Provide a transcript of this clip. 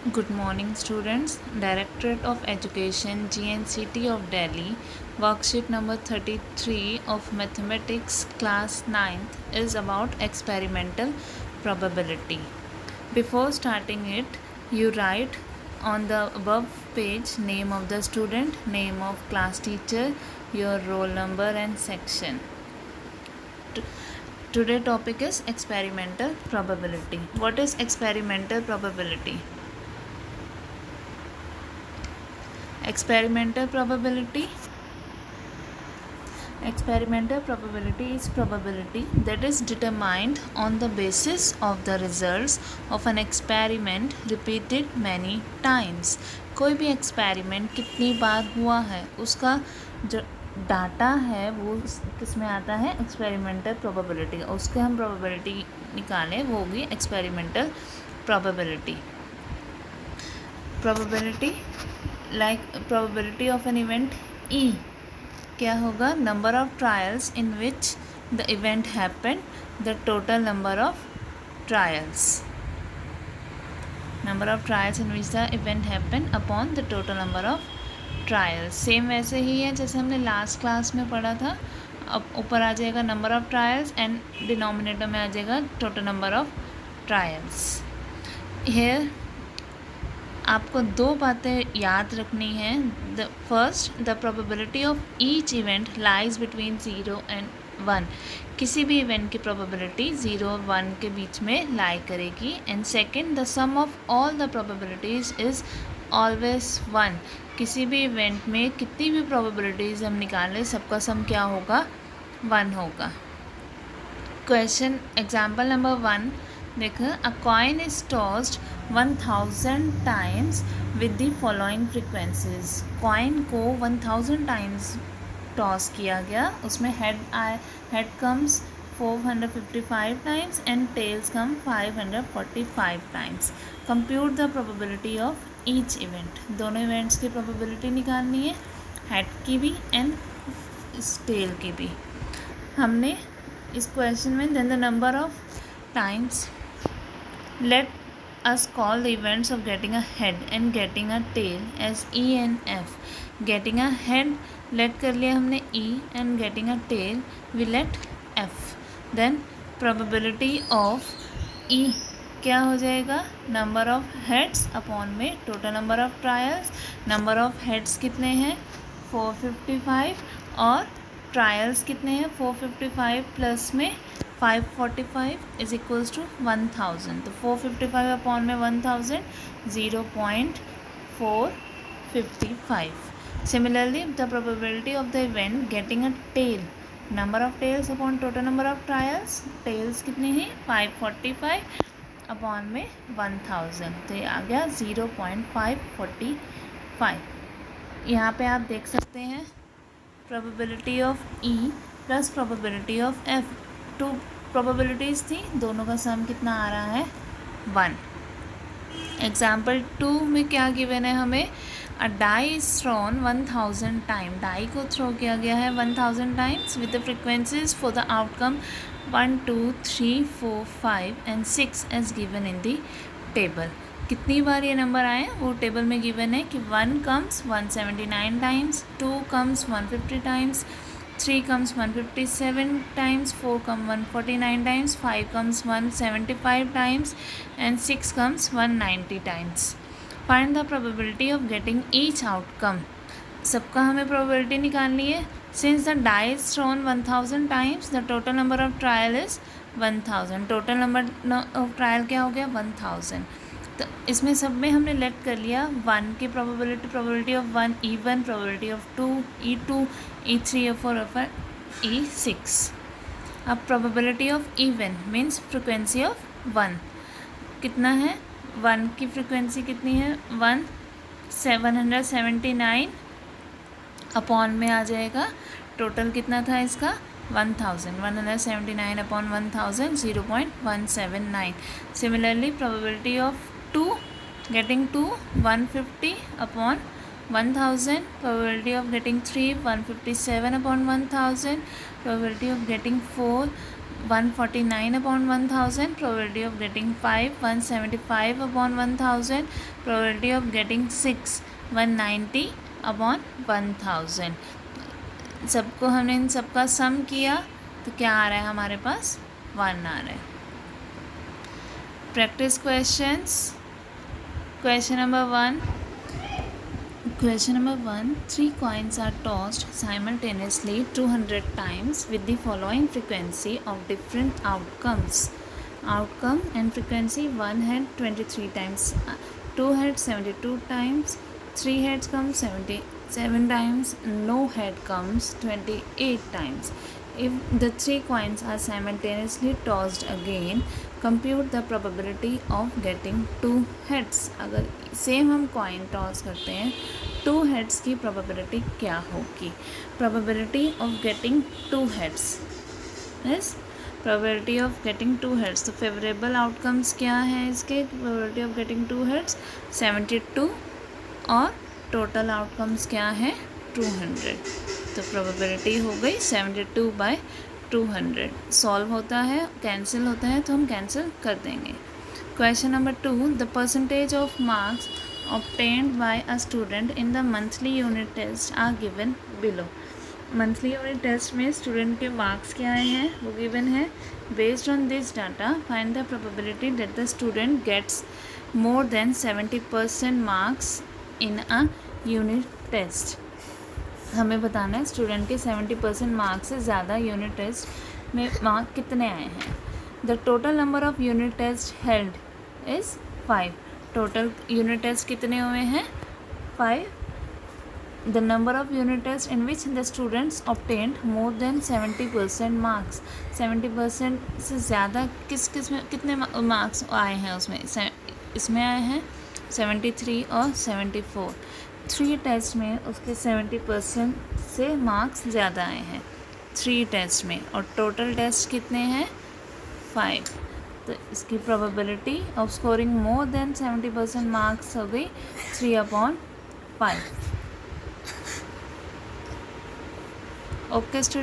Good morning, students. Directorate of Education, GNCT of Delhi, worksheet number 33 of Mathematics, class 9th, is about experimental probability. Before starting it, you write on the above page name of the student, name of class teacher, your roll number, and section. Today topic is experimental probability. What is experimental probability? Experimental probability is probability that is determined on the basis of the results of an experiment repeated many times. कोई भी experiment कितनी बार हुआ है उसका जो data है वो किस में आता है, एक्सपेरिमेंटल प्रोबेबिलिटी। उसके हम प्रोबेबिलिटी निकालें वो होगी experimental probability. Like probability of an event E क्या होगा, number of trials in which the event happen, the total number of trials in which the event happen upon the total number of trials. Same वैसे ही है जैसे हमने last class में पढ़ा था। अब ऊपर आ जाएगा number of trials and denominator में आ जाएगा total number of trials. Here आपको दो बातें याद रखनी है। The first, the probability of each event lies between 0 and 1। किसी भी इवेंट की प्रोबेबिलिटी 0 और 1 के बीच में लाई करेगी। And second, the sum of all the probabilities is always 1। किसी भी इवेंट में कितनी भी प्रोबेबिलिटीज़ हम निकालें सबका सम क्या होगा, 1 होगा। क्वेश्चन एग्जाम्पल नंबर 1 देखो, a coin is tossed 1000 times with the following frequencies. Coin को 1000 टाइम्स टॉस किया गया, उसमें head comes 455 times and tails come 545 times. Compute the probability of each event. दोनों इवेंट्स की प्रोबेबिलिटी निकालनी है, हेड की भी एंड टेल की भी। हमने इस क्वेश्चन में then the number of times, let us call the events of getting a head and getting a tail as E and F. Getting a head let कर लिया हमने E and getting a tail we let F. Then probability of E क्या हो जाएगा, number of heads upon में total number of trials. Number of heads कितने हैं, 455 और ट्रायल्स कितने हैं, 455 प्लस में 545 इज इक्वल्स टू 1000। तो 455 अपॉन में 1000 0.455। Similarly the probability of the event getting a tail, number of tails upon total number of trials. Tails कितने हैं, 545 अपॉन में 1000, तो ये आ गया 0.545। यहाँ पे आप देख सकते हैं probability of E plus probability of F, two probabilities थी, दोनों का सम कितना आ रहा है, 1। एग्जाम्पल 2 में क्या गिवन है हमें, a die is thrown 1000 time. Die को थ्रो किया गया है 1000 times with the frequencies for the outcome 1 2 3 4 5 and 6 as given in the table. कितनी बार ये नंबर आए वो टेबल में गिवन है कि 1 comes 179 times, 2 comes 150 times, 3 comes 157 times, 4 comes 149 times, 5 comes 175 times and 6 comes 190 times. Find the probability of getting each outcome. सबका हमें probability निकालनी है। Since the die is thrown 1000 times, the total number of trial is 1000. Total number of trial क्या हो गया, 1000। तो इसमें सब में हमने लेट कर लिया 1 की probability of 1 E1, probability of 2 E2, E3, E4, E6। अब probability of even means frequency of 1 कितना है, 1 की फ्रिक्वेंसी कितनी है, 1 779 अपॉन में आ जाएगा, टोटल कितना था इसका 1000, 179 upon 1000 0.179। Similarly probability of 2 getting 2 150 upon 1000, probability of getting 3 157 upon 1000, probability of getting 4 149 upon 1000, probability of getting 5, 175 upon 1000, probability of getting 6, 190 upon 1000. सबको हमने इन सबका सम किया तो क्या आ रहा है हमारे पास? 1 आ रहा है. Practice questions. Question number 1. Question number 1. 3 coins are tossed simultaneously 200 times with the following frequency of different outcomes. Outcome and frequency: 1 head 23 times, 2 heads 72 times, 3 heads comes 77 times, no head comes 28 times. If the 3 coins are simultaneously tossed again, compute the probability of getting 2 heads. अगर same हम coin toss करते हैं 2 heads की probability क्या होगी? Probability of getting 2 heads is probability of getting 2 heads. तो favourable outcomes क्या हैं इसके? प्रोबेबिलिटी ऑफ गेटिंग 2 हेड्स 72 और टोटल आउटकम्स क्या है? 200. तो प्रोबेबिलिटी हो गई 72/200. सॉल्व होता है, कैंसिल होता है तो हम कैंसिल कर देंगे. Question number 2. The percentage of marks obtained by a student in the monthly unit test are given below. Monthly unit test में स्टूडेंट के मार्क्स क्या आए हैं वो गिवन है. Based on this data find the probability that the student gets more than 70% marks in a unit test. हमें बताना है स्टूडेंट के 70% मार्क्स से ज़्यादा यूनिट टेस्ट में मार्क कितने आए हैं. The total number of unit test held is 5. Total unit test कितने हुए हैं? 5. The number of unit test in which the students obtained more than 70% marks. 70% से ज़्यादा किस में कितने मार्क्स आए हैं उसमें? इसमें आए हैं 73 और 74. 3 टेस्ट में उसके 70% से मार्क्स ज़्यादा आए हैं 3 टेस्ट में. और टोटल टेस्ट कितने हैं? 5. तो इसकी probability of scoring more than 70% marks हो गई 3/5. Okay student.